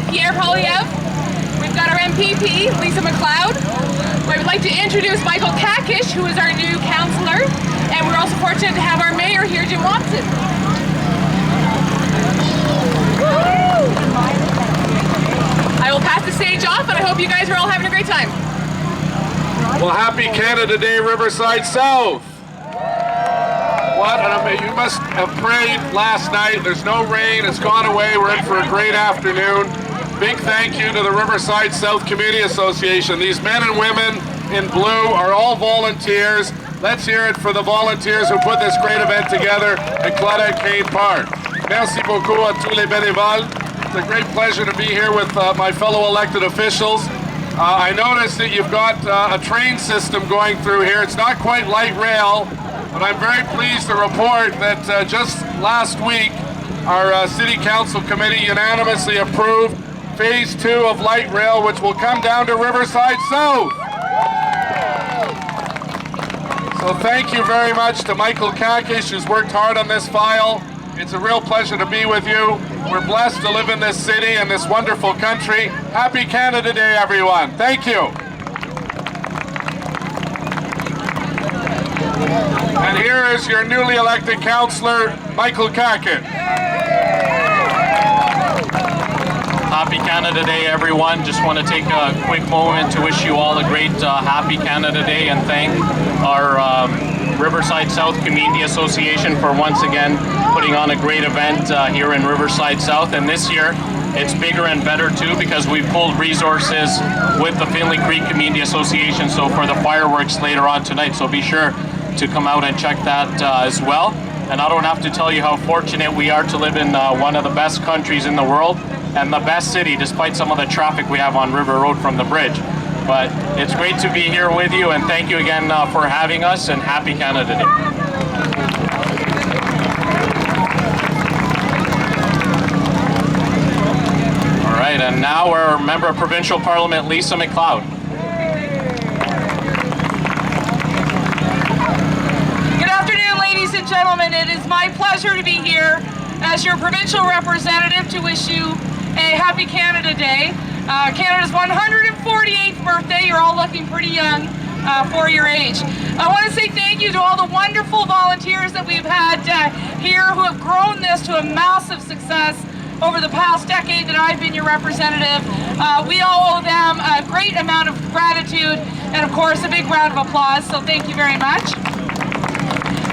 Pierre Poilievre. We've got our MPP, Lisa McLeod. I would like to introduce Michael Kakish, who is our new councillor. And we're also fortunate to have our mayor here, Jim Watson. I will pass the stage off, and I hope you guys are all having a great time. Well, happy Canada Day, Riverside South. What an amazing, you must have prayed last night. There's no rain, it's gone away. We're in for a great afternoon. Big thank you to the Riverside South Community Association. These men and women in blue are all volunteers. Let's hear it for the volunteers who put this great event together at Claudette Kane Park. Merci beaucoup à tous les bénévoles. It's a great pleasure to be here with my fellow elected officials. I noticed that you've got a train system going through here. It's not quite light rail, but I'm very pleased to report that just last week our City Council Committee unanimously approved Phase 2 of light rail, which will come down to Riverside South. So thank you very much to Michael Kakish, who's worked hard on this file. It's a real pleasure to be with you. We're blessed to live in this city and this wonderful country. Happy Canada Day, everyone. Thank you. And here is your newly elected councillor, Michael Kakish. Happy Canada Day, everyone. Just want to take a quick moment to wish you all a great Happy Canada Day and thank our Riverside South Community Association for once again putting on a great event here in Riverside South. And this year, it's bigger and better too because we've pulled resources with the Finley Creek Community Association, so for the fireworks later on tonight. So be sure to come out and check that as well. And I don't have to tell you how fortunate we are to live in one of the best countries in the world and the best city, despite some of the traffic we have on River Road from the bridge. But it's great to be here with you, and thank you again for having us, and Happy Canada Day. All right, and now our Member of Provincial Parliament, Lisa McLeod. Good afternoon, ladies and gentlemen. It is my pleasure to be here as your provincial representative to wish you a Happy Canada Day. Canada's 148th birthday. You're all looking pretty young for your age. I want to say thank you to all the wonderful volunteers that we've had here who have grown this to a massive success over the past decade that I've been your representative. We all owe them a great amount of gratitude and, of course, a big round of applause, so thank you very much.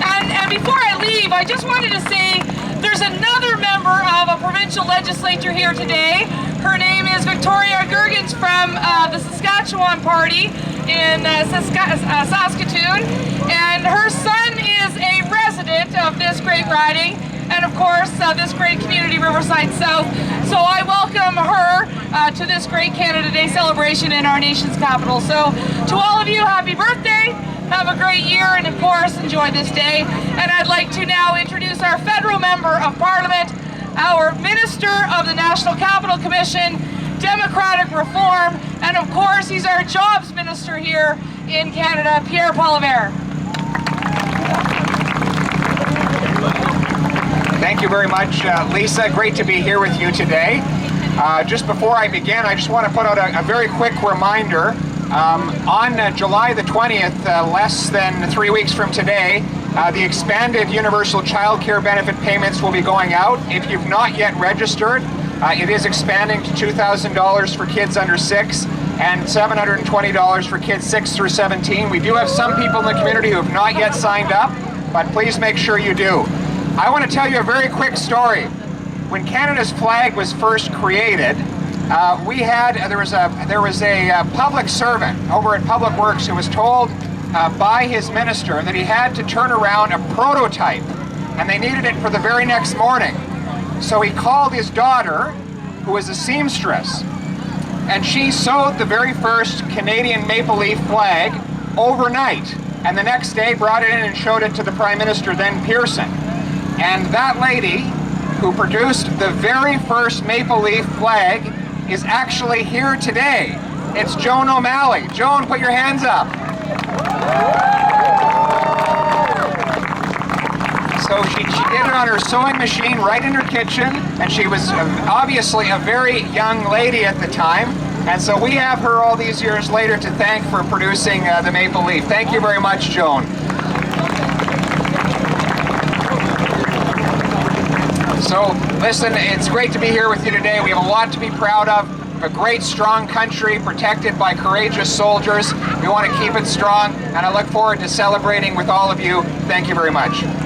And before I leave, I just wanted to say there's another member of a provincial legislature here today. Her name is Victoria Gergens from the Saskatchewan Party in Saskatoon, and her son is a resident of this great riding, and of course this great community, Riverside South. So I welcome her to this great Canada Day celebration in our nation's capital. So to all of you, happy birthday, have a great year, and of course enjoy this day. And I'd like to now introduce our federal member of Parliament, our Minister of the National Capital Commission, Democratic Reform, and of course he's our Jobs Minister here in Canada, Pierre Poilievre. Thank you very much, Lisa. Great to be here with you today. Just before I begin, I just want to put out a very quick reminder. On July the 20th, less than 3 weeks from today, the expanded universal child care benefit payments will be going out. If you've not yet registered, it is expanding to $2,000 for kids under 6 and $720 for kids 6 through 17. We do have some people in the community who have not yet signed up, but please make sure you do. I want to tell you a very quick story. When Canada's flag was first created, there was a public servant over at Public Works who was told by his minister that he had to turn around a prototype, and they needed it for the very next morning. So he called his daughter, who was a seamstress, and she sewed the very first Canadian maple leaf flag overnight, and the next day brought it in and showed it to the Prime Minister, then Pearson. And that lady who produced the very first maple leaf flag is actually here today. It's Joan O'Malley. Joan, put your hands up. So So she did it on her sewing machine right in her kitchen, and she was obviously a very young lady at the time. And so we have her all these years later to thank for producing the maple leaf. Thank you very much, Joan. So listen, it's great to be here with you today. We have a lot to be proud of. A great, strong country protected by courageous soldiers. We want to keep it strong, and I look forward to celebrating with all of you. Thank you very much.